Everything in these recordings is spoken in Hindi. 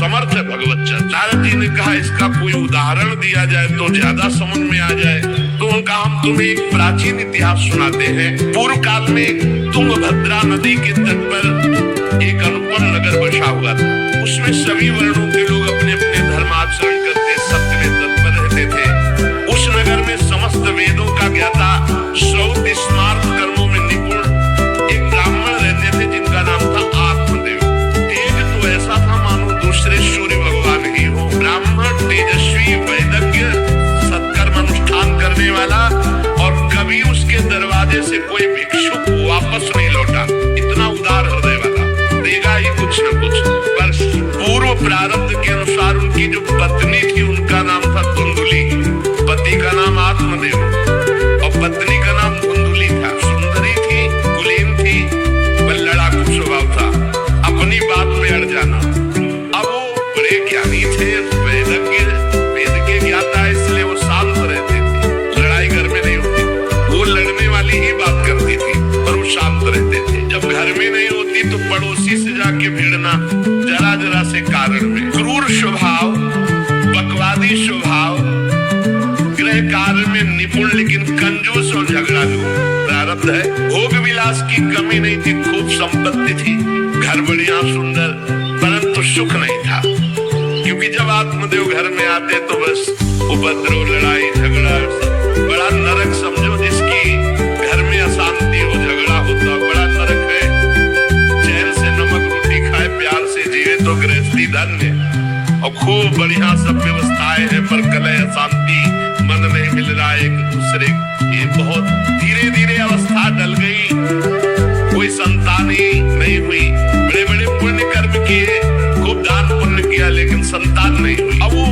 समर्थ है भगवत चर्चा। नारद जी ने कहा इसका कोई उदाहरण दिया जाए तो ज्यादा समझ में आ जाए। तो उनका हम तुम्हें एक प्राचीन इतिहास सुनाते हैं। पूर्व काल में तुंगभद्रा नदी के तट पर एक अनुपम नगर बसा हुआ था। उसमें सभी वर्णों के लोग अपने अपने धर्माचरण करते, सत्य में तत्पर रहते थे। उस नगर में समस्त वेदों का ज्ञाता, श्रौत स्मार्त कर्मों में निपुण एक ब्राह्मण रहते थे जिनका नाम था आत्मदेव। तेज तो ऐसा था मानो दूसरे सूर्य भगवान ही हो। ब्राह्मण तेजस्वी, वैदज्ञ, सत्कर्म अनुष्ठान करने वाला, और कभी उसके दरवाजे से कोई भिक्षुक वापस नहीं लौटा। इतना उदार हृदय वाला, देगा ही कुछ न कुछ। पर पूर्व प्रारब्ध के अनुसार उनकी जो पत्नी थी उनका नाम था धुंधुली। पति का नाम आत्मदेव और पत्नी का नाम धुंधुली था। सुंदरी थी, कुलीन थी, पर लड़ाकू स्वभाव था, अपनी बात में अड़ जाना। अब वो बड़े ज्ञानी थे, वेदज्ञ, वेद के ज्ञाता, इसलिए वो शांत रहते थे। लड़ाई घर में नहीं होती, वो लड़ने वाली ही बात करती थी, पर वो शांत रहते थे। जब घर में नहीं होती तो पड़ोसी से जाके भिड़ना, जरा जरा से कारण में। क्रूर स्वभाव, बकवादी स्वभाव, गृह कार्य में निपुण लेकिन कंजूस और झगड़ालू प्रारब्ध है। भोग विलास की कमी नहीं थी, खूब संपत्ति थी, घर बढ़िया सुंदर, परंतु सुख नहीं था। क्योंकि जब आत्मदेव घर में आते तो बस उपद्रव, लड़ाई झगड़ा, बड़ा नरक समझो। जिसकी घर में अशांति हो, झगड़ा होता, बड़ा नरक है। चैन से नमक रोटी खाए, प्यार से जिए तो गृहस्थी धन्य। और खूब बढ़िया सब व्यवस्थाएं हैं, पर कलह, अशांति, मन नहीं मिल रहा एक दूसरे। ये बहुत धीरे धीरे अवस्था डल गई, कोई संतान ही नहीं हुई। बड़े बड़े पुण्य कर्म किए, खूब दान पुण्य किया, लेकिन संतान नहीं हुई। अब वो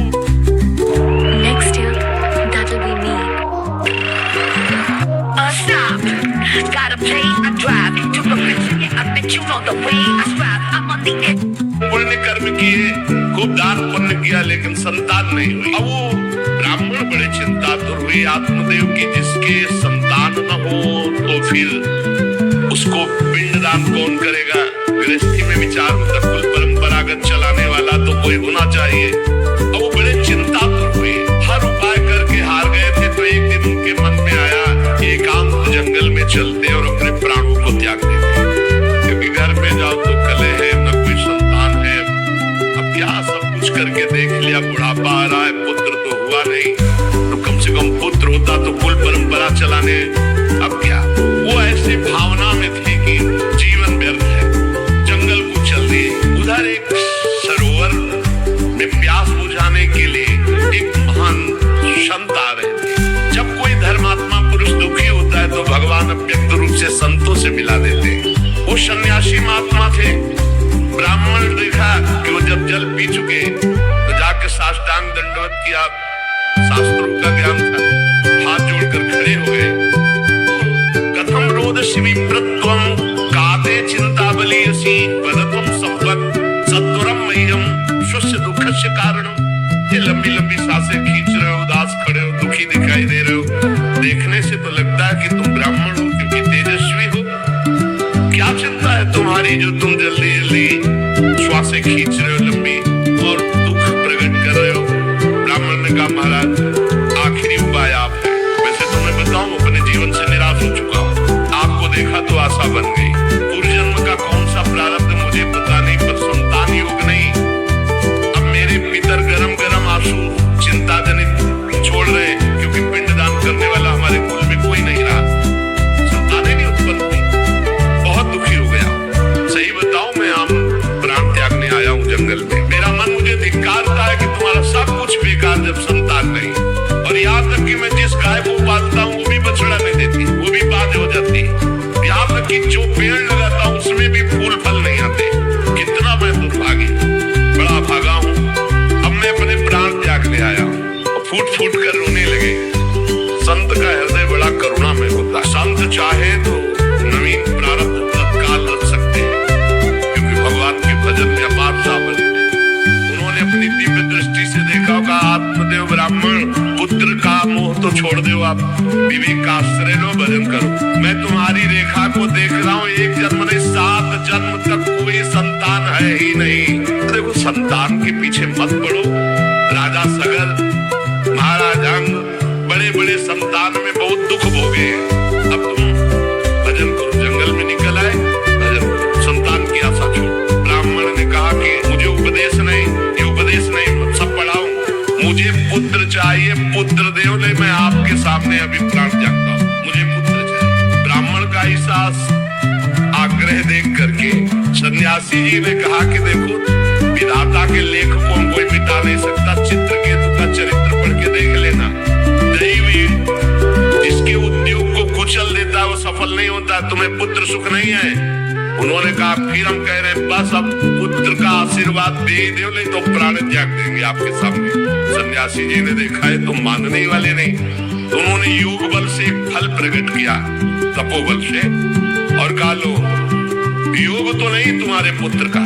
next year that'll be me. Stop. Gotta play, I drive to perfection. Yeah, I bet you know the way I strive. I'm on the edge. पुण्य कर्म किए, खूब दान पुण्य किया, लेकिन संतान नहीं हुई। अब वो ब्राह्मण बड़े चिंतातुर हुए आत्मदेव की, जिसके संतान न हो तो फिर उसको पिंडदान कौन करेगा। गृहस्थी में विचार होता, कुल परंपरागत चलाने वाला तो कोई होना चाहिए। अब वो बड़े चिंतातुर हुए, हर उपाय करके हार गए थे। तो एक दिन उनके मन में आया एकांत जंगल में चलते और अपने प्राणों को त्याग देते, क्योंकि घर में जाओ तो कलह है, न कोई संतान है। अब क्या सब कुछ करके देख लिया, बुढ़ापा आ रहा है, पुत्र तो हुआ नहीं, तो कम से कम पुत्र होता तो कुल परंपरा चलाने। अब क्या, वो ऐसी भावना में थे कि जीवन व्यर्थ है, जंगल को चल दिए। उधर एक सरोवर में प्यास बुझाने के लिए एक महान संत आ रहे थे। जब कोई धर्मात्मा पुरुष दुखी होता है तो भगवान अव्यक्त रूप से संतों से मिला देते हैं। वो सन्यासी महात्मा थे। ब्राह्मण देखा कि वो जब जल पी चुके तो जाके साष्टांग दंडवत किया, शास्त्रों का ज्ञान था, हाथ जोड़कर खड़े हो गए। कथम रोदसी विप्रत्वम काते चिंता बलियसी वदत्वम संपत् सत्वरम मह्यम स्वस्य दुःखस्य कारणम। ये लंबी लंबी सांसें खींच रहे हो, उदास खड़े हो, दुखी दिखाई दे रहे हो। देखने से तो लगता है कि तुम ब्राह्मण हो, क्योंकि तेजस्वी हो। क्या चिंता है तुम्हारी जो तुम जल्दी जल्दी श्वासें खींच रहे हो लंबी और दुख प्रकट कर रहे हो। ब्राह्मण ने कहा महाराज आखिरी उपाय आप है। वैसे तो मैं बताऊं अपने जीवन से निराश हो चुका हूँ, आपको देखा तो आशा बन गई। पूर्व जन्म का कौन सा प्रारब्ध मुझे पता नहीं, पर संतान योग नहीं। अब मेरे भीतर गरम गरम आंसू चिंता जनित छोड़ रहे हैं, क्योंकि पिंडदान करने वाला हमारे कुल में कोई नहीं रहा, संतानें नहीं उत्पन्न हुई। बहुत दुखी हो गया। सही बताऊं मैं आम प्राण त्यागने आया हूँ जंगल में। मेरा मन मुझे धिक्कारता है कि तुम्हारा सब कुछ बेकार जब संतान नहीं। और यहाँ तक कि मैं जिस गाय को पालता हूँ वो भी बछड़ा नहीं देती, वो भी बाध हो जाती। यहाँ तक कि जो पेड़ लगाता हूँ उसमें भी फूल फल नहीं आते। कितना मैं दुर्भागी, बड़ा भागा हूँ। अब मैं अपने प्राण त्यागने आया हूँ। फूट फूट कर रोने लगे। संत का हृदय बड़ा करुणा में होता है। संत चाहे तो नवीन प्रारब्ध तत्काल रच सकते हैं, क्योंकि भगवान के भजन में अपार सामर्थ्य है। उन्होंने अपनी दिव्य दृष्टि से देखा होगा आत्मदेव ब्राह्मण, पुत्र का मोह तो छोड़ दो, आप विवेक का आश्रय लो, भजन करो। मैं तुम्हारी रेखा को देख रहा हूँ, एक जन्म नहीं 7 जन्म तक कोई संतान है ही नहीं। देखो संतान के पीछे मत पड़ो। राजा सगर, महाराज अंग, बड़े बड़े संतान में बहुत दुख भोगे। अब तुम भजन करो, जंगल में निकल आए, भजन करो, संतान की आशा छोड़ो। ब्राह्मण ने कहा कि मुझे उपदेश नहीं, ये उपदेश नहीं, सब पढ़ाऊं, मुझे पुत्र चाहिए, पुत्र देव नहीं, मैं आपके सामने अभी प्राण त्यागता हूं, मुझे पुत्र चाहिए। ब्राह्मण का ऐसा आग्रह देख करके सन्यासी जी ने कहा कि देखो, विधाता के लेख को कोई मिटा नहीं सकता, चित्रकेतु का चरित्र पढ़ के देख लेना। दैवी जिसके उद्योग को कुचल देता है वो सफल नहीं होता। तुम्हें पुत्र सुख नहीं है। उन्होंने कहा फिर हम कह रहे हैं बस अब पुत्र का आशीर्वाद दे ही दो, नहीं तो प्राण त्याग देंगे आपके सामने। सन्यासी जी ने देखा है तुम मानने ही वाले नहीं, तो उन्होंने योग बल से एक फल प्रकट किया, तपोबल से, और कहा लो योग तो नहीं तुम्हारे पुत्र का,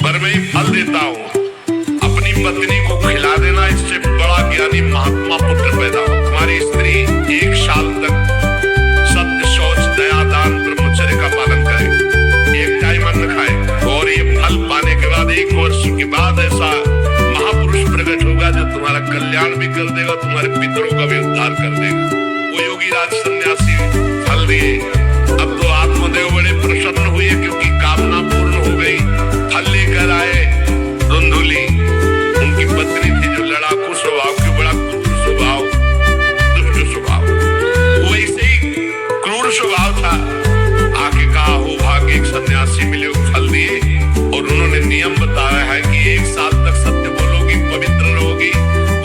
पर मैं फल देता हूँ, अपनी पत्नी को खिला देना, इससे बड़ा ज्ञानी महात्मा पुत्र पैदा हो। तुम्हारी स्त्री 1 साल तक सत्य, शौच, दया, दान, ब्रह्मचर्य का पालन करे, एक टाइम अन्न खाए, और ये फल पाने के बाद 1 वर्ष के बाद ऐसा महापुरुष प्रकट होगा जो तुम्हारा कल्याण भी कर देगा, तुम्हारे पितरों का भी उद्धार कर देगा। वो योगी राज सन्यासी फल दिए। अब तो आत्मदेव बड़े प्रसन्न हुए क्योंकि कामना पूर्ण हो गई। फल लेकर आए धुंधुली, उनकी पत्नी थी जो लड़ाकू स्वभाव की, बड़ा क्रूर स्वभाव, दुष्ट स्वभाव, वैसे ही क्रूर स्वभाव था। आके कहा हो भाग्य एक सन्यासी मिले, फल दिए, और उन्होंने नियम बताया है कि 1 साल तक सत्य बोलोगी, पवित्र रहोगी,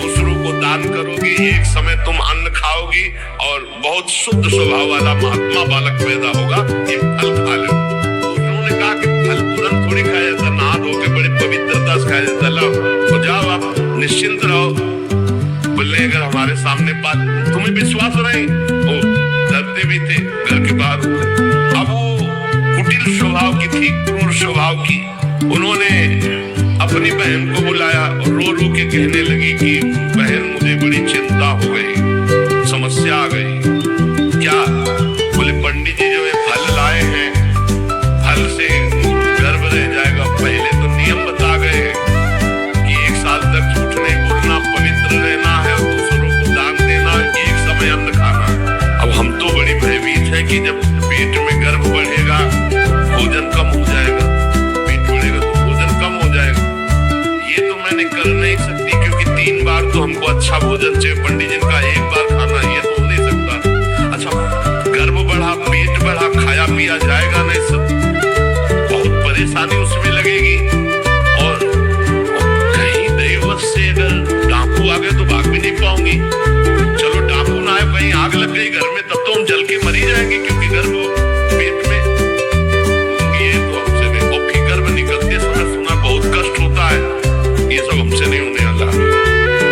दूसरों को दान करोगी, एक समय तुम अन्न खाओगी, और बहुत शुद्ध स्वभाव वाला महात्मा बालक पैदा होगा, ये फल खा लो। उन्होंने कहा कि फल तुरंत थोड़ी खाया जाता, नहा धो के बड़ी पवित्रता से खाया जाता। लो तो जाओ आप निश्चिंत रहो। बोले अगर हमारे सामने बात तुम्हें विश्वास नहीं, वो डरते भी थे, घर के बाहर होते। अब वो कुटिल स्वभाव की थी, क्रूर स्वभाव की। उन्होंने अपनी बहन को बुलाया और रो रो के कहने लगी कि बहन मुझे बड़ी चिंता हो गई, समस्या आ गई। क्या? बोले पंडित जी जो ये फल लाए हैं, फल से गर्भ रह जाएगा। पहले तो नियम बता गए हैं कि 1 साल तक झूठ नहीं बोलना, पवित्र रहना है, और दूसरों को दान देना, एक समय अन्न खाना। अब हम तो बड़ी भयभीत है कि जब पेट में गर्भ बढ़ेगा भोजन कम हो जाएगा, पेट बढ़ेगा तो भोजन कम हो जाएगा। ये तो मैंने कर नहीं सकती क्योंकि 3 बार तो हमको अच्छा भोजन चाहिए, पंडित जी का 1 बार खाना, ये तो हो नहीं सकता। अच्छा गर्भ बढ़ा, पेट बढ़ा, खाया पिया जाएगा नहीं, सब बहुत परेशानी उसमें लगेगी। और कहीं दैवत से अगर डाकू आ गए तो भाग भी नहीं पाऊंगी। चलो डाकू ना आए, कहीं आग लग गई घर में, तब तो हम जल के मरी जाएंगे क्योंकि गर्भ पेट में, ये तो हमसे नहीं। और फिर गर्भ निकलते समय सुना बहुत कष्ट होता है, ये सब हमसे नहीं होने वाला।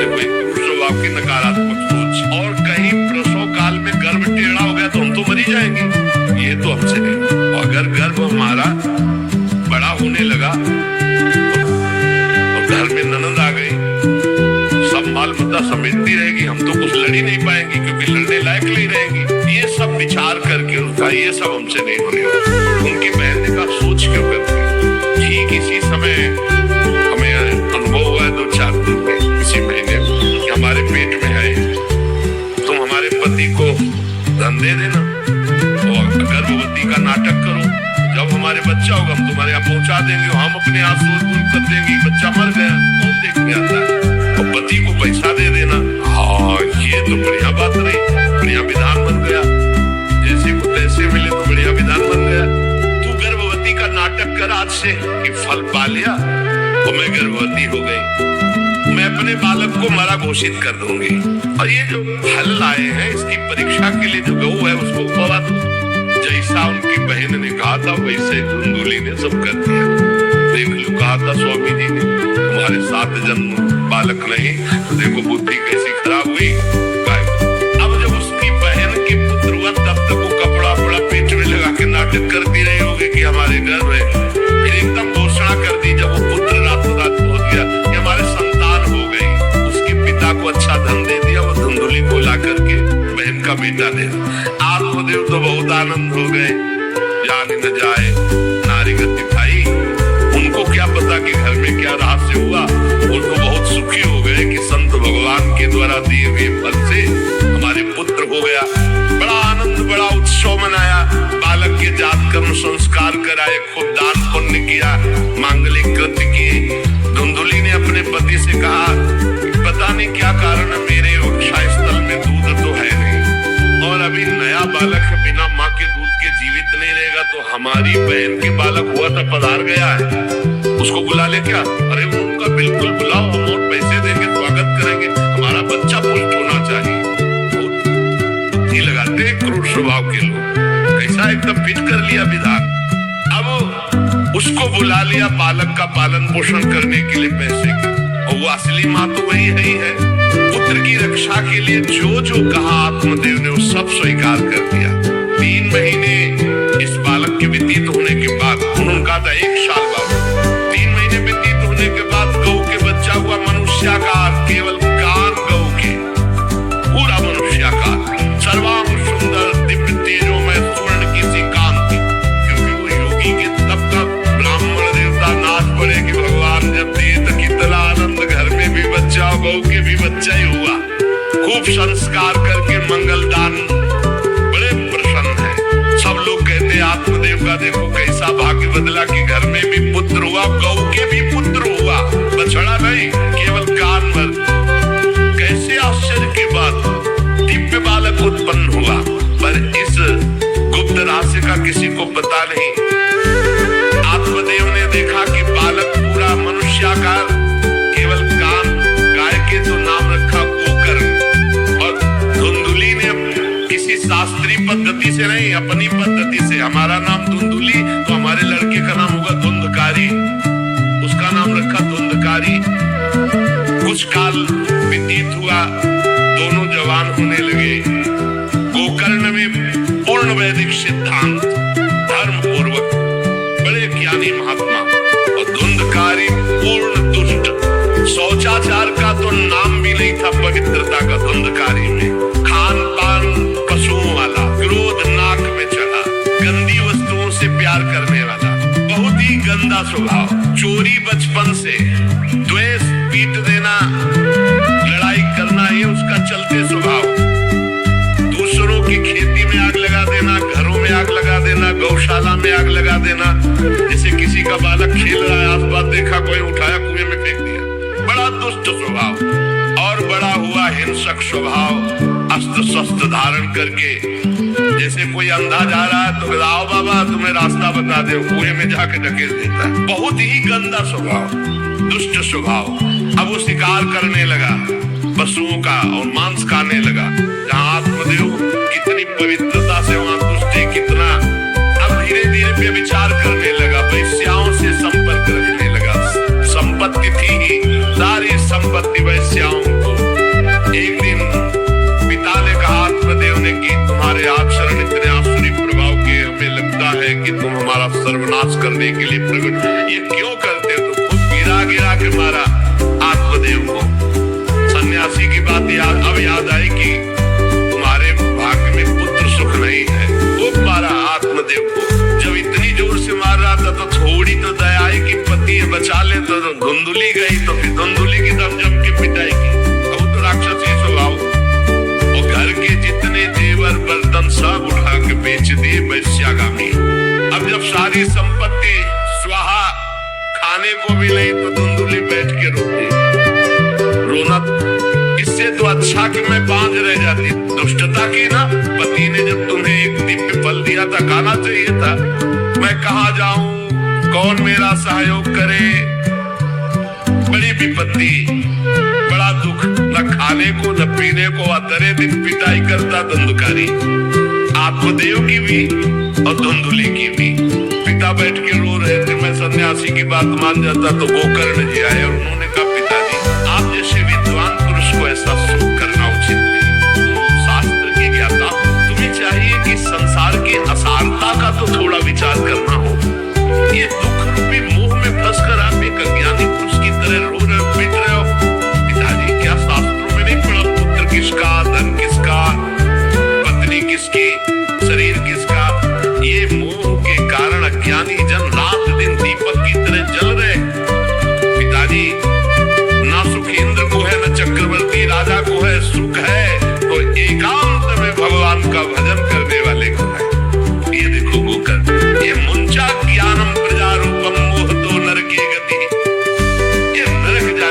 देखो स्वभाव की नकारात्मक सोच, और कहीं प्रसव काल में गर्भ टेढ़ा हो गया तो हम तो मरी जाएंगे, ये तो हमसे नहीं। और अगर गर्भ हमारा बड़ा होने लगा और घर में ननद आ गई, सब माल मुद्दा समेटती रहेगी, हम तो कुछ लड़ ही नहीं पाएंगे क्योंकि लड़ने लायक नहीं रहेगी। ये सब विचार करके उनका ये सब हमसे नहीं होने वाला। उनकी बहन ने कहा सोच क्यों करते, ठीक इसी समय हमें अनुभव हुआ है 2-4 दिन में, इसी महीने में, कि हमारे पेट में है, तुम हमारे पति को धन दे देना और गर्भवती का नाटक करो, जब हमारे बच्चा होगा हम तुम्हारे यहाँ पहुंचा देंगे, हम अपने आप शोरगुल कर देंगे, बच्चा मर गया, कौन देखने आता है, और पति को पैसा दे देना। हाँ ये तो बढ़िया बात रही, बढ़िया विधान बन गया, जैसे को तैसे मिले तो बढ़िया विधान बन गया। तू गर्भवती का नाटक कर आज से कि फल पा लिया और मैं गर्भवती हो गई, मैं अपने बालक को मरा घोषित कर दूंगी, और ये जो फल लाए हैं इसकी परीक्षा के लिए जो गऊ है उसको उपवा दो। जैसा उनकी बहन ने कहा था वैसे धुंधुली ने सब कर दिया। देख लो कहा था स्वामी जी ने तुम्हारे 7 जन्म बालक नहीं, तो देखो बुद्धि कैसी खराब हुई। अब जब उसकी बहन के पुत्र हुआ तब तक वो कपड़ा पड़ा पेट में लगा के नाटक करती रही होगी कि हमारे घर है, फिर एकदम घोषणा कर दी जब वो पुत्र रातों रात पहुंच गया कि हमारे संतान हो गई। उसके पिता को अच्छा धन दे दिया, वो धुंधुली को ला करके बहन का बेटा दे दिया। आत्मदेव तो बहुत आनंद हो गए, जान न जाए नारी गति भाई, क्या रहस्य हुआ। वो तो बहुत सुखी हो गए कि संत भगवान के द्वारा दिए हुए फल से हमारे पुत्र हो गया। बड़ा आनंद, बड़ा उत्सव मनाया, बालक के जात कर्म संस्कार कराए, खूब दान पुण्य किया, मांगलिक कृत्य किए। धुंधुली ने अपने पति से कहा, पता नहीं क्या कारण है, मेरे वक्षा स्थल में दूध तो है नहीं और अभी नया बालक है, बिना माँ के दूध के जीवित नहीं रहेगा, तो हमारी बहन के बालक हुआ था पधार गया है, उसको बुला ले क्या? अरे उनका बिल्कुल बुलाओ, हम और पैसे देंगे, स्वागत करेंगे, हमारा बच्चा पुष्ट होना चाहिए। बुद्धि लगाते हैं क्रूर स्वभाव के लोग, ऐसा एकदम फिट कर लिया विधान। अब उसको बुला लिया बालक का पालन पोषण करने के लिए पैसे के, और वो असली माँ तो वही है ही है। पुत्र की रक्षा के लिए जो जो कहा आत्मदेव ने वो सब स्वीकार कर दिया। 3 महीने इस बालक के व्यतीत होने के बाद, उन्होंने कहा था 1 साल बाद, 3 महीने व्यतीत होने के बाद गौ के बच्चा हुआ मनुष्याकार, केवल कान गौ के, पूरा मनुष्याकार, सर्वांग सुंदर, दिव्य तेजोमय, स्वर्ण की सी कांति। क्योंकि वो योगी के तब तक ब्राह्मण देवता नाच पड़े कि भगवान जब दिए तो कितना आनंद, घर में भी बच्चा, गौ के भी बच्चा ही हुआ। खूब संस्कार करके मंगल दान, बड़े प्रसन्न है। सब लोग कहते आत्मदेव का देखो कैसा भाग्य बदला कि घर में भी पुत्र हुआ, गौ के भी पुत्र हुआ, बछड़ा नहीं, केवल कान भर। कैसे आश्चर्य की बात, दिव्य बालक उत्पन्न हुआ। पर इस गुप्त रहस्य का किसी को पता नहीं। आत्मदेव ने देखा कि बालक पूरा मनुष्याकार, केवल कान, गाय के तो नाम रखा गोकर्ण, और धुंधुली ने किसी शास्त्रीय पद्धति से नहीं, अपनी पद्धति से, हमारा नाम धुंधुली तो हमारे लड़के का नाम होगा धुंधकारी, उसका नाम रखा धुंधकारी। कुछ काल व्यतीत हुआ, दोनों जवान होने लगे। गोकर्ण में पूर्ण वैदिक सिद्धांत, धर्म पूर्वक, बड़े ज्ञानी महात्मा, और धुंधकारी पूर्ण दुष्ट। शौचाचार का तो नाम भी नहीं था पवित्रता का धुंधकारी में। खान पान पशुओं वाला, क्रोध नाक में चढ़ा, गंदी वस्तुओं से प्यार करने वाला, बहुत ही गंदा स्वभाव। चोरी बचपन से, द्वेष, पीट देना, लड़ाई करना, ये उसका चलते स्वभाव। दूसरों की खेती में आग लगा देना, घरों में आग लगा देना, गौशाला में आग लगा देना। जैसे किसी का बालक खेल रहा है, आसपास देखा कोई, उठाया कुएं में फेंक दिया। बड़ा दुष्ट स्वभाव। और बड़ा हुआ हिंसक स्वभाव, अस्त्र शस्त्र धारण करके, जैसे कोई अंधा जा रहा है तो आओ बाबा तुम्हें रास्ता बता दे, कुएं में जाके ढकेल देता है। बहुत ही गंदा स्वभाव, दुष्ट स्वभाव। अब वो शिकार करने लगा पशुओं का और मांस खाने लगा। जहाँ आत्मदेव कितनी पवित्रता से, वहां दुष्टि कितना। अब धीरे धीरे व्यभिचार करने लगा, वैश्याओं से संपर्क रखने लगा। संपत्ति थी ही, सारी संपत्ति वैश्याओं को। एक दिन पिता ने कहा आत्मदेव ने कि तुम्हारे आचरण इतने आसुरी प्रभाव के, हमें लगता है कि तुम हमारा सर्वनाश करने के लिए प्रकट, ये क्यों करते हो? तो खुद गिरा गिरा के मारा आत्मदेव को। सन्यासी की बात अब याद आई कि तुम्हारे भाग्य में पुत्र सुख नहीं है, वो मारा आत्मदेव को। जब इतनी जोर से मार रहा था तो थोड़ी तो दया आई कि पति बचा ले, तो धुंधुली गई तो फिर धुंधुली की दम जम के पिटाई की। अब तो राक्षसी स्वभाव, वो घर के जितने जेवर बर्तन सब उठा के बेच दिए वैश्यागामी। अब जब सारी संपत्ति स्वाहा, खाने को भी नहीं, तो धुंधुली बैठ के रोती, रोना। इससे तो अच्छा कि मैं बांझ रह जाती। दुष्टता की ना, पति ने जब तुम्हें एक दिव्य फल दिया था, खाना चाहिए था। मैं कहाँ जाऊं, कौन मेरा सहयोग करे? बड़ी विपत्ति, बड़ा दुख, न खाने को न पीने को, अतरे दिन पिटाई करता धुंधकारी, आत्मदेव की भी और धुंधुली की भी। पिता बैठ के रो रहे थे। मैं सन्यासी की बात मान जाता तो गोकर्ण जी आए और उन्होंने कहा पिताजी, आप जैसे विद्वान पुरुष को ऐसा सुख करना उचित नहीं, शास्त्र की ज्ञाता, तुम्हें चाहिए कि संसार की असारता का तो थोड़ा विचार करना हो। ये दुख रूपी मोह में फंसकर आप एक अज्ञानी पुरुष की तरह रो रहे हो, पीट रहे हो। पिताजी, क्या शास्त्रों में नहीं पढ़ा पुत्र किसका, धन किसका, पत्नी किसकी, शरीर किसका? ये मोह के कारण अज्ञानी जन रात दिन दीपक की तरह जल रहे। पिता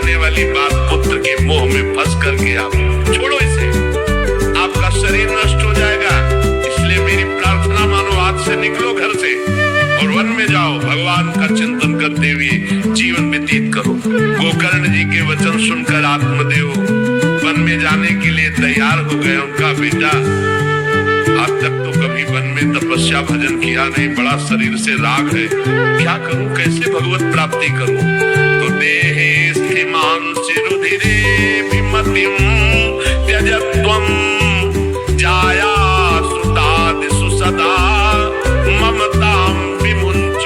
होने वाली बात पुत्र के मोह में फंस करके आप छोड़ो इसे, आपका शरीर नष्ट हो जाएगा। इसलिए मेरी प्रार्थना मानो, आज से निकलो घर से और वन में जाओ, भगवान का चिंतन करते हुए जीवन व्यतीत करो। गोकर्ण जी के वचन सुनकर आत्मदेव वन में जाने के लिए तैयार हो गए। उनका बेटा आज तक तो कभी वन में तपस्या भजन किया नहीं, बड़ा शरीर से राग है, क्या करूं, कैसे भगवत प्राप्ति करूं? तो देहे स्थिमान चिरुधिरे विमतिम त्यजत्वम जाया सुतादिषु सदा ममतां विमुञ्च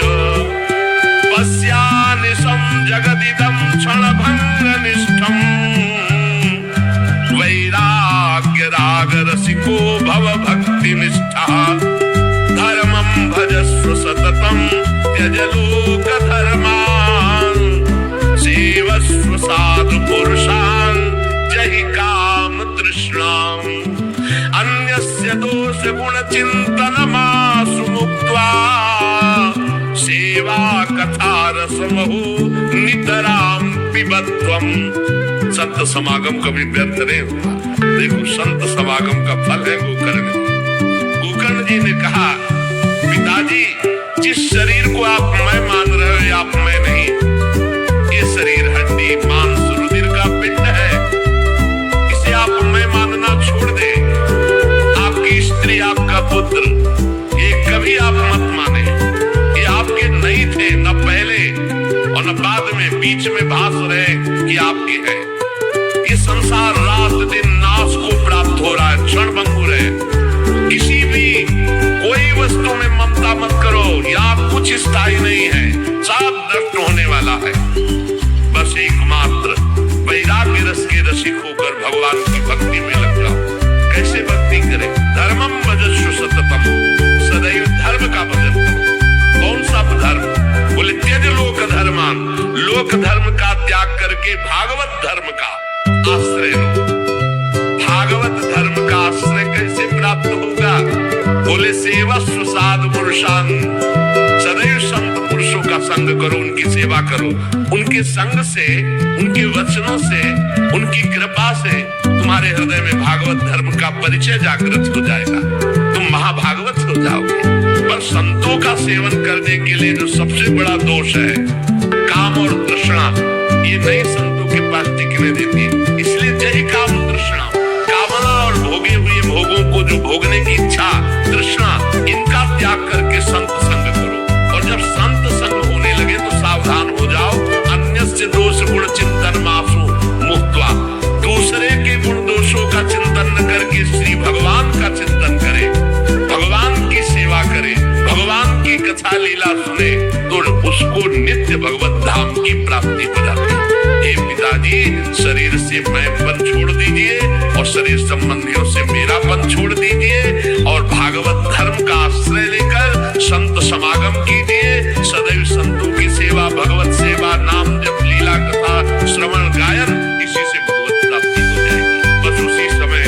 पश्यानिशं जगदिदं क्षणभङ्गनिष्ठम् वैराग्य राग रसिको भव भक्ति निष्ठा धर्मं भजस्व सततं त्यज लोक धर्मान् सेवस्व साधु पुरुषान् जहि काम तृष्णाम् अन्यस्य दोष गुण चिंतनमासु मुक्त्वा सेवा कथा रसमहु नितराम पिबत्वम। संत समागम कभी व्यर्थ नहीं होता। देखो संत समागम का फल है गोकर्ण। गोकर्ण जी ने कहा, पिताजी जिस शरीर को आप मैं मान रहे हो आप मैं नहीं, ये शरीर हड्डी मांस रुधिर का पिंड है, इसे आप मैं मानना छोड़ दे। आपकी स्त्री आपका पुत्र ये कभी आप मत माने, ये आपके नहीं थे, न पहले और न बाद में, बीच में भास रहे कि आपके है। ये संसार रात दिन नाश को प्राप्त हो रहा है, क्षण भंगुर है। किसी भी कोई वस्तु में ममता मत करो, यहाँ कुछ स्थायी नहीं है, सब नष्ट होने वाला है। बस एकमात्र वैराग्य रस के रसिक होकर भगवान की भक्ति में लग जाओ। कैसे भक्ति करें? धर्मम भजस्व सततम, सदैव धर्म का भजन करो। कौन सा धर्म? बोले त्यज लोक धर्मान, लोक धर्म का त्याग करके भागवत धर्म का आश्रय लो। भागवत धर्म का आश्रय कैसे प्राप्त होगा? बोले सेवस्व साधु पुरुषान, सदैव संत पुरुषों का संग करो, उनकी सेवा करो। उनके संग से, उनके वचनों से, उनकी कृपा से तुम्हारे हृदय में भागवत धर्म का परिचय जागृत हो जाएगा, तुम महाभागवत हो जाओगे। पर संतों का सेवन करने के लिए जो सबसे बड़ा दोष है काम और तृष्णा, ये नहीं संतों के पास टिकने देती। इसलिए जय काम तृष्णा, कामना और भोगे हुए भोगों को जो भोगने की इच्छा तृष्णा, इनका त्याग करके संत संग करो। और जब संत संग होने लगे तो सावधान हो जाओ, अन्यस्य दोष गुण चिंतन मासु मुक्त्वा, दूसरे के गुण दोषों का चिंतन न करके श्री भगवान का चिंतन करे, भगवान की सेवा करे, भगवान की कथा लीला सुने, तो उसको नित्य भगवत धाम की प्राप्ति हो जाती है। हे पिताजी, शरीर से मैंपन छोड़ दीजिए और शरीर संबंधियों से मेरापन छोड़ दीजिए और भागवत धर्म का आश्रय लेकर संत समागम कीजिए। सदैव संतों की सेवा, भगवत सेवा, नाम जप, लीला कथा श्रवण गायन, इसी से भगवत प्राप्ति हो जाएगी। बस उसी समय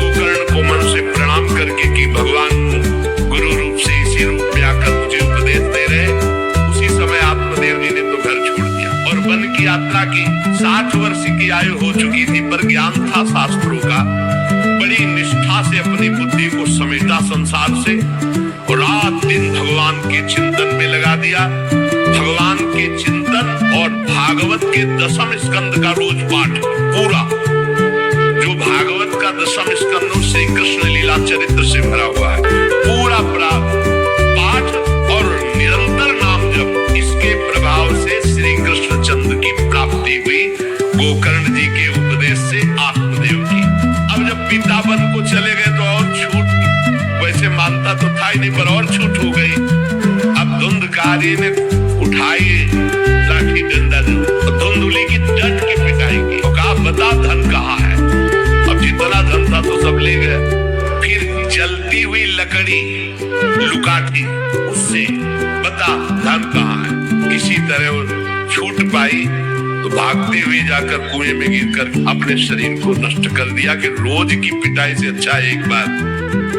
गोकर्ण को मन से प्रणाम करके कि भगवान गुरु रूप से इसी रूप में आकर मुझे उपदेश दे रहे, उसी समय आत्मदेव जी ने तो घर छोड़ दिया और वन की यात्रा की। 60 वर्ष की आयु हो चुकी थी पर ज्ञान था शास्त्रों का, बड़ी निष्ठा से अपनी बुद्धि को समेटा संसार से और रात दिन भगवान के चिंतन में लगा दिया। भगवान के चिंतन और भागवत के 10वें स्कंद का रोज पाठ पूरा, जो भागवत का 10वां स्कंद श्री कृष्ण लीला चरित्र से भरा हुआ है, पूरा पाठ और निरंतर नाम जप, इसके प्रभाव से श्री कृष्ण चंद्र की प्राप्ति हुई गोकर्ण जी के उपदेश से आत्मदेव की। अब जब पिता वन को चले गए तो और छूट, वैसे मानता तो था ही नहीं पर और छूट हो गई। अब धुंधकारी ने उठाई लाठी डंडा, धुंधुली की डट के पिटाई की, तो कहा बता धन कहाँ है? अब जितना धन था तो सब ले गए। फिर जलती हुई लकड़ी लुकाठी, उससे बता धन कहाँ है? किसी तरह वो छूट पाई तो भागते हुए जाकर कुएं में गिरकर अपने शरीर को नष्ट कर दिया कि रोज की पिटाई से अच्छा एक बार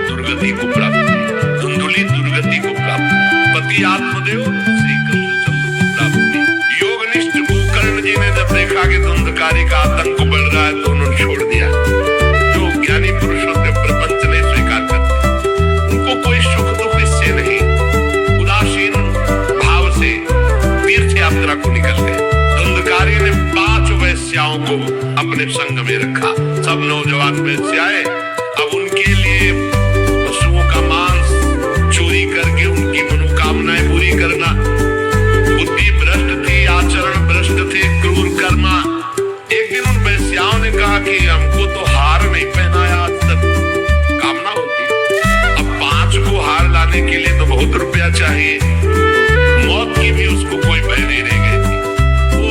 दुर्गति को प्राप्त, धुंधुली दुर्गति को प्राप्त, पति आत्मदेव श्री कृष्ण चंद्र को प्राप्त। योगनिष्ठ गोकर्ण जी ने जब देखा कि धुंधकारी का आतंक बढ़ रहा है तो उन्होंने छोड़ दिया। जो ज्ञानी पुरुष होते प्रपंच नहीं स्वीकार करते, उनको कोई सुख दुख इससे नहीं, उदासीन भाव से तीर्थ यात्रा को निकल गए। धुंधकारी ने 5 वैश्याओं को अपने संग में रखा। सब नौजवान वैश्याएं अब उनके लिए पशुओं का मांस चोरी करके उनकी मनोकामनाएं पूरी करना। बुद्धि भ्रष्ट थी, आचरण भ्रष्ट थे, क्रूर कर्मा। एक दिन उन वैश्याओं ने कहा कि हमको तो हार नहीं पहनाया आज तक, कामना होती, अब 5 को हार लाने के लिए तो बहुत रुपया चाहिए। मौत की भी उसको कोई भय नहीं रह गई थी। वो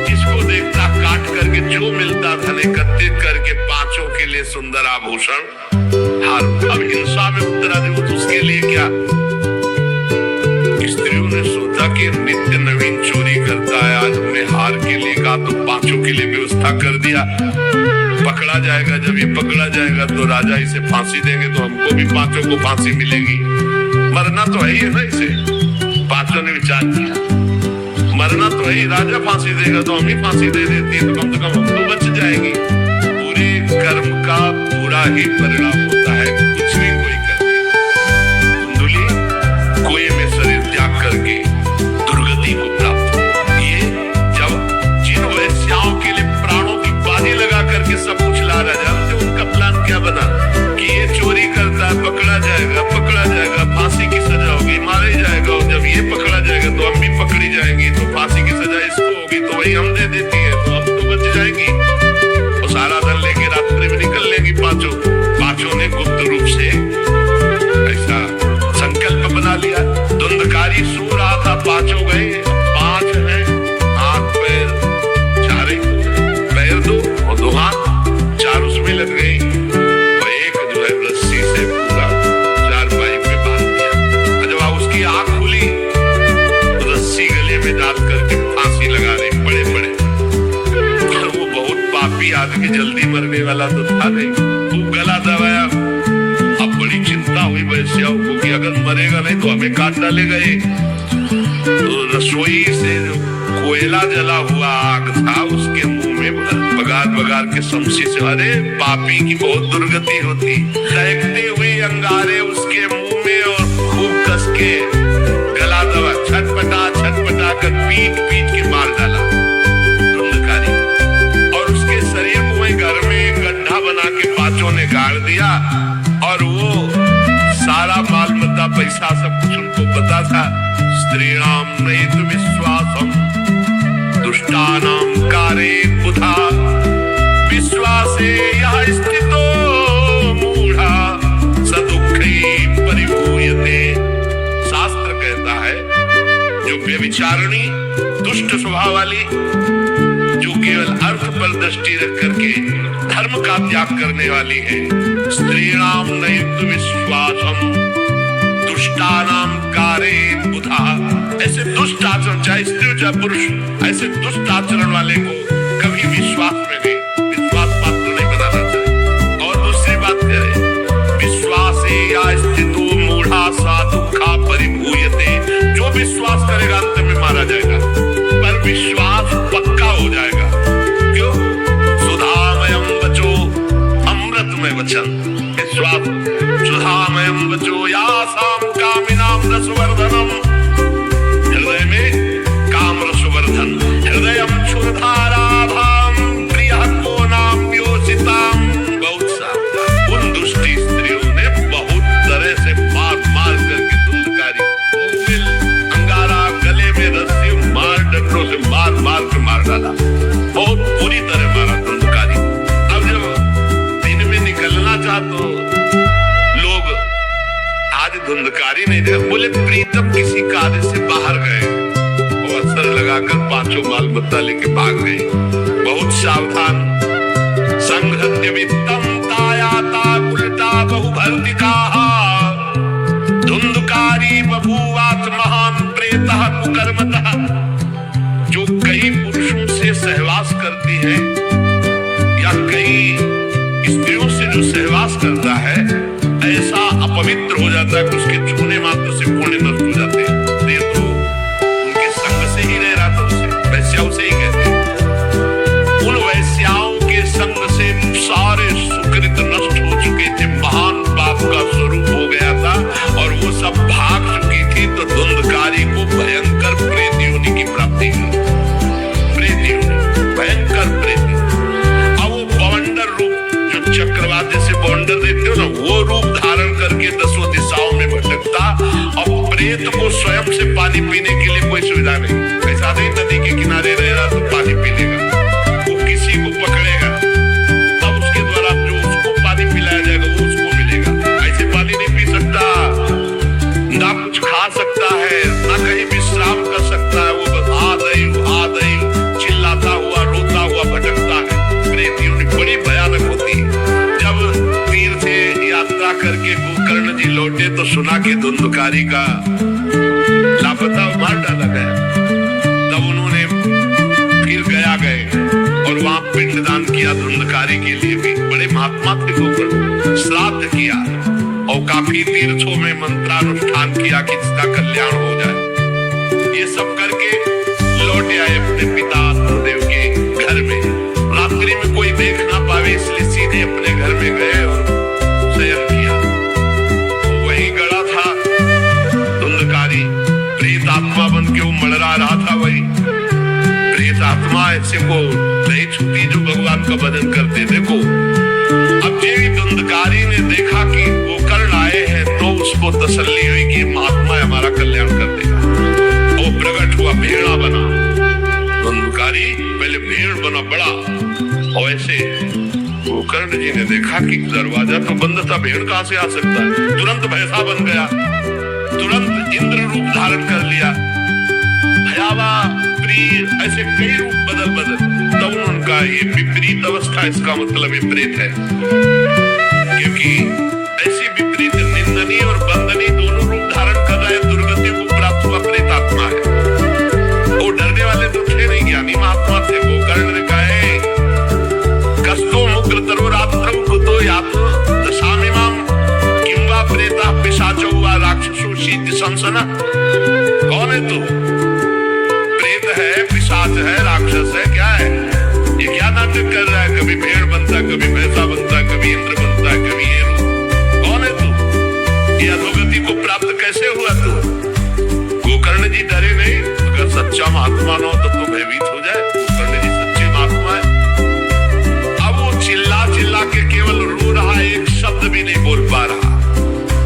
जिसको देखता काट करके जो मिलता धन एकत्रित करके 5 के लिए सुंदर आभूषण हार। अब हिंसा में उत्तराधिपति उसके लिए क्या? स्त्रियों ने सोचा कि नित्य नवीन चोरी करता है, आज हमने हार के लिए कहा तो 5 के लिए व्यवस्था कर दिया। पकड़ा जाएगा, जब ये पकड़ा जाएगा तो राजा इसे फांसी देंगे तो हमको भी 5 को फांसी मिलेगी। मरना तो है ही है ना इसे। 5 ने विचार किया मरना तो है ही, राजा फांसी देगा तो हम ही फांसी दे देती है तो कम से कम हम तो बच जाएंगे। पूरे कर्म का बुरा ही परिणाम होता है, कुछ भी कोई करके। धुंधुली कुएं में शरीर त्याग करके दुर्गति को प्राप्त। ये जब जिन वैश्याओं के लिए प्राणों की बाजी लगा करके सब कुछ ला रहा, जानते उनका प्लान क्या बना कि ये चोरी करता है, पकड़ा जाएगा, फांसी की सजा होगी, मारा ही जाएगा, और जब ये पकड़ा जाएगा तो हम भी पकड़ी जाएंगी, तो फांसी की सजा इसको होगी तो वही हम दे देती है तो हम तो बच जाएंगी। और सारा धन लेके रात्रि में निकल लेंगी 5 ने गुप्त रूप से ऐसा संकल्प बना लिया। धुंधकारी सो रहा था, 5 गए, 5 है, हाथ पैर 4 पैर 2 और 2 हाथ 4 उसमें लग गई, और एक जो है रस्सी से पूरा 4 पाइप में बांध दिया। जब उसकी आंख खुली तो रस्सी गले में डाल करके फांसी लगा रहे बड़े बड़े। और वो बहुत पापी आदमी, जल्दी मरने वाला तो था नहीं, खूब गला दबाया। अब बड़ी चिंता हुई वैश्याओं को कि अगर मरेगा नहीं तो हमें काट डालेगा ये। तो रसोई से जो कोयला जला हुआ आग था उसके मुंह में बगार के शमशी से, अरे पापी की बहुत दुर्गति होती। दहकते हुए अंगारे उसके मुंह में और खूब कस के गला दबा, छटपटा कर पीट के मार डाला धुंधकारी। और उसके शरीर को वहीं घर में एक गड्ढा बना के 5 ने गाड़ दिया। और वो सारा माल मत्ता पैसा सब कुछ उनको पता था। स्त्रीणाम नहित विश्वासम दुष्टानाम कारे बुधा विश्वासे यह स्थितो मूढ़ा सदुःखी परिभूयते। शास्त्र कहता है जो व्यभिचारिणी दुष्ट स्वभाव वाली, जो केवल अर्थ पर दृष्टि रख करके धर्म का त्याग करने वाली है, स्त्रीणाम नयुक्त विश्वासम दुष्टानाम कारे बुधा। ऐसे दुष्ट आचरण, चाहे स्त्री हो चाहे पुरुष, ऐसे दुष्ट आचरण वाले को कभी विश्वास में नहीं, विश्वास पात्र नहीं बनाना चाहिए। और दूसरी बात करें, विश्वासे या स्थितो मूढ़ा सा दुखा परिभूयते। जो विश्वास करेगा अंत में मारा जाएगा, पर विश्वास पक्का हो जाएगा। क्यों? सुधामयम वचो अमृतमय वचन। विश्वास सुधामयम वचो यासाम कामिनाम रसवर्धनम। हृदय में काम रसवर्धन, हृदयम क्षुरधाराभाम प्रियः को नाम योषिताम। बहुत सावधान। उन दुष्टी स्त्रियों ने बहुत तरह से मार करके धुंधकारी अंगारा, गले में रस्सी, डंडों से मार के मार डाला। बहुत बुरी तरह मारा धुंधकारी। अब जब दिन में निकलना चाहते लोग, आज धुंधकारी नहीं थे, बोले प्रीतम किसी कार्य से बाहर गए, वो असर लगाकर 5 माल मत्ता लेके भाग गए। बहुत सावधान। संघ्रत्य वित्तम तायाता उल्टा बहुभर्तिका धुंधकारी बभूवात महान प्रेतः कुकर्मतः। जो कई पुरुषों से सहवास करती है या कई स्त्रियों से जो सहवास करता है, ऐसा अपवित्र हो जाता है कि उसके छूने मात्र से पुण्य नष्ट हो जाते हैं। ये तो उनके संग से ही रह रहा था, उसे वैश्या उसे ही कहते हैं। प्रेत को स्वयं से पानी पीने के लिए कोई सुविधा नहीं। ऐसा नहीं नदी के किनारे रह रहा तो पानी पी लेगा, वो किसी को पकड़ेगा तब उसके द्वारा जो उसको पानी पिलाया जाएगा वो उसको मिलेगा। ऐसे पानी नहीं पी सकता, ना कुछ खा सकता है, ना कहीं विश्राम कर सकता है। वो बस आ दई चिल्लाता हुआ रोता हुआ भटकता है। प्रेत योनि बड़ी भयानक होती है। जब तीर से यात्रा करके गोकर्ण जी लौटे तो सुना कि धुंधकारी का लापता मार डाला गया। तब उन्होंने फिर गया गए और वहां पिंडदान किया धुंधकारी के लिए भी। बड़े महात्मा थे गोकर्ण, श्राद्ध किया और काफी तीर्थों में मंत्रानुष्ठान किया कि इसका कल्याण हो जाए। ये सब करके लौट आए अपने पिता आत्मदेव के घर में। रात्रि में कोई देख ना पावे इसलिए सीधे अपने घर में गए और शयन किया। वही गड़ा था धुंधकारी, प्रेत आत्मा बन के वो मड़रा रहा था। वही प्रेत आत्मा ऐसे को नहीं छूती जो भगवान का भजन करते। देखो अब ये धुंधकारी ने देखा कि गोकर्ण आए हैं तो उसको तसल्ली हुई कि महात्मा हमारा कल्याण कर देगा। वो प्रकट हुआ, भेड़ा बना। धुंधकारी पहले भेड़ बना बड़ा, और ऐसे गोकर्ण जी ने देखा कि दरवाजा तो बंद था, भेड़ कहां से आ सकता है। तुरंत भैंसा बन गया, तुरंत इंद्र रूप धारण कर लिया, भयावह प्रिय, ऐसे कई रूप बदल। तब उनका ये विपरीत अवस्था, इसका मतलब ये प्रेत है। क्योंकि ऐसी विपरीत निंदनीय और बंदनीय दोनों रूप धारण कर रहे दुर्गति को प्राप्त हुआ प्रेत आत्मा है। वो डरने वाले तो थे नहीं, ज्ञानी महात्मा थे। गोकर्ण ने कहा कस्तो मुग्र तरो रात्रम कुतो यातो दशामिमाम किंवा प्रेता पिशाचो वा राक्षसो शीत संसना। कौन है तू? प्रेत है, पिशाच है, राक्षस है, क्या है ये? क्या नाटक कर रहा है? कभी भेड़ बनता है, कभी भैंसा बनता है, कभी इंद्र बनता है, कभी ये रूप। कौन है तू? ये अधोगति को प्राप्त कैसे हुआ तू? गोकर्ण जी डरे नहीं। अगर सच्चा महात्मा न हो तो भयभीत हो जाए। गोकर्ण जी सच्चे महात्मा है। अब वो चिल्ला के केवल रो रहा, एक शब्द भी नहीं बोल पा रहा।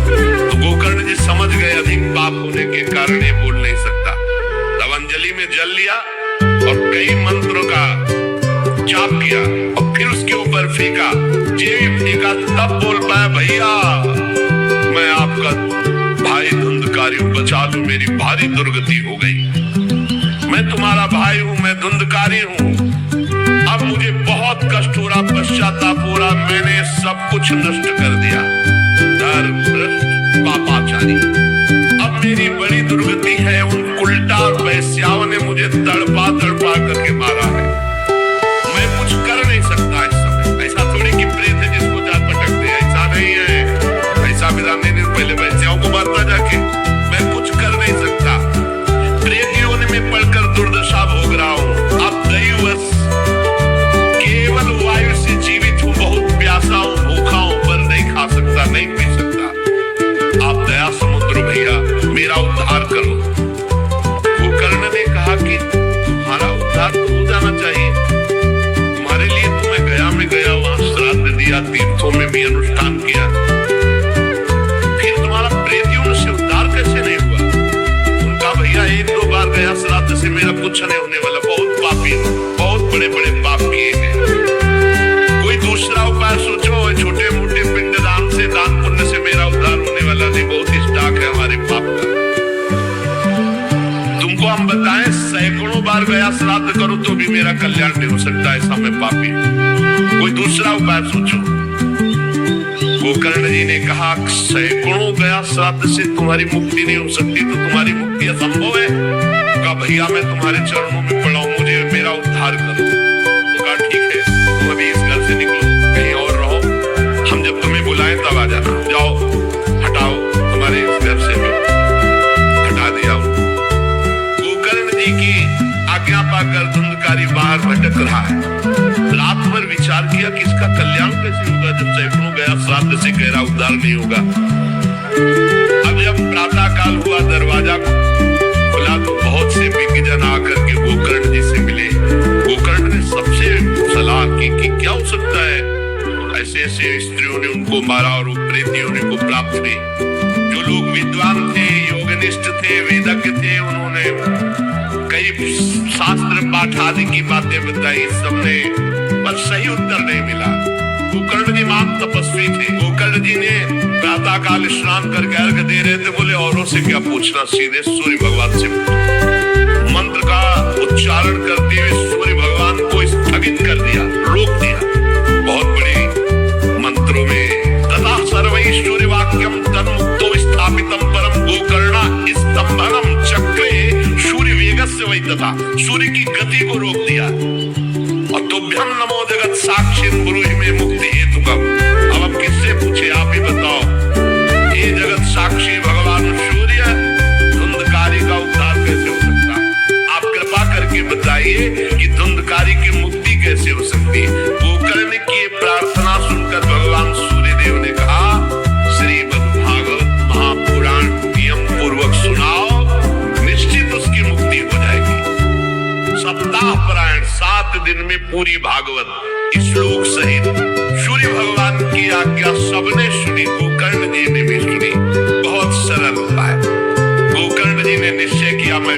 तो गोकर्ण जी समझ गए अधिक पाप होने के कारण ये बोल नहीं सकता। तब अंजलि में जल लिया और कई मंत्रों का जाप किया और फिर उसके ऊपर फेंका। जे भी फेंका तब बोल पाया, भैया मैं आपका भाई धुंधकारी हूं, बचा लो, मेरी भारी दुर्गति हो गई। मैं तुम्हारा भाई हूं, मैं धुंधकारी हूं। अब मुझे बहुत कष्ट हो रहा, पश्चाताप हो रहा, मैंने सब कुछ नष्ट कर दिया। धर्म भ्रष्ट पापाचारी, अब मेरी बड़ी दुर्गति है। उन उल्टा और वैश्याओं ने मुझे तड़पा करके मारा है। मैं कुछ कर नहीं सकता इस समय। ऐसा थोड़ी कि प्रेत है जिसको जात पटकते हैं, ऐसा नहीं है। ऐसा विधान नहीं, पहले वैश्याओं को मारता जाके। मैं कुछ कर नहीं सकता, प्रेत योनि में पड़कर दुर्दशा भोग रहा हूँ। अब दैववश केवल वायु से जीवित हूँ, बहुत प्यासा हूँ, भूखा हूँ, पर नहीं खा सकता, नहीं पी सकता। आप दया समुद्र भैया मेरा उद्धार करो। गोकर्ण ने कहा कि तुम्हारा उद्धार तो हो जाना चाहिए। तुम्हारे लिए तो मैं गया में गया, वहां श्राद्ध दिया, तीर्थों में भी अनुष्ठान किया, फिर तुम्हारा प्रेतियों से उद्धार कैसे नहीं हुआ? उनका भैया 1-2 बार गया श्राद्ध से, मेरा कुछ नहीं होने वाला। बहुत पापी हूं, बहुत बड़े पाप किए हैं। कोई दूसरा उपाय सोचो। छोटे मोटे पिंडदान से, दान पुण्य से मेरा उद्धार होने वाला नहीं। बहुत स्टाक है हमारे पाप का। तुमको हम बताएं, सैकड़ों बार गया श्राद्ध करो तो भी मेरा कल्याण नहीं हो सकता। ऐसा मैं पापी हूं, कोई दूसरा उपाय सोचो। गोकर्ण जी ने कहा, सैकड़ों गया श्राद्ध से तुम्हारी मुक्ति नहीं हो सकती, तो तुम्हारी मुक्ति असंभव है। कहा भैया मैं तुम्हारे चरणों में पड़ा हूं, मुझे मेरा उद्धार करो। तो कहा ठीक है, तुम अभी इस घर से निकलो, कहीं और रहो, हम जब तुम्हें बुलाएं तब आ जाना। जाओ, हटाओ, हमारे इस घर से हटा दिया। गोकर्ण जी की आज्ञा पाकर धुंधकारी बाहर भटक रहा है। रात भर विचार किया कि इसका कल्याण कैसे होगा जब सैकड़ों गया श्राद्ध से गहरा उद्धार नहीं होगा। अब जब प्रातः काल हुआ, दरवाजा खुला तो बहुत से विज्ञजन आकर के गोकर्ण जी से मिले। गोकर्ण ने सबसे सलाह की कि क्या हो सकता है, ऐसे ऐसे स्त्रियों ने उनको मारा और प्रेत योनि को प्राप्त हुई। जो लोग विद्वान थे, योगनिष्ठ थे, वेदज्ञ थे, उन्होंने कई शास्त्र पाठ आदि की बातें बताई, सबने पर सही उत्तर नहीं मिला। गोकर्ण जी महान तपस्वी थे। गोकर्ण जी ने प्रातः काल स्नान करके अर्घ दे रहे थे, बोले औरों से क्या पूछना, सीधे सूर्य भगवान से मंत्र का उच्चारण करते हुए सूर्य भगवान को स्थगित कर दिया, रोक दिया। बहुत बड़े मंत्रों में तथा सर्वैश्वर्य वाक्यम तन्मुक्तो स्थापितम परम गोकर्णा स्तंभनम चक्रे सूर्य वेगस्य वै तथा, सूर्य की गति को रोक दिया। और तुभ्यम नमो जगत साक्षिन् ब्रूहि में मुक्ति हेतु कम। अब किससे पूछे, आप ही बताओ। ये जगत साक्षी भगवान सूर्य, धुंधकारी का उद्धार कैसे हो सकता है? आप कृपा करके बताइए कि धुंधकारी की मुक्ति कैसे हो सकती है? गोकर्ण की प्रार्थना सुनकर भगवान सूर्यदेव ने कहा, श्रीमद् भागवत महापुराण नियम पूर्वक सुनाओ, निश्चित उसकी मुक्ति हो जाएगी। सप्ताह पारायण 7 दिन में पूरी भागवत श्लोक सहित सूर्य भगवान की आज्ञा सबने सुनी, गोकर्ण जी ने भी सुनी। बहुत सरल उपाय। गोकर्ण जी ने निश्चय किया, मैं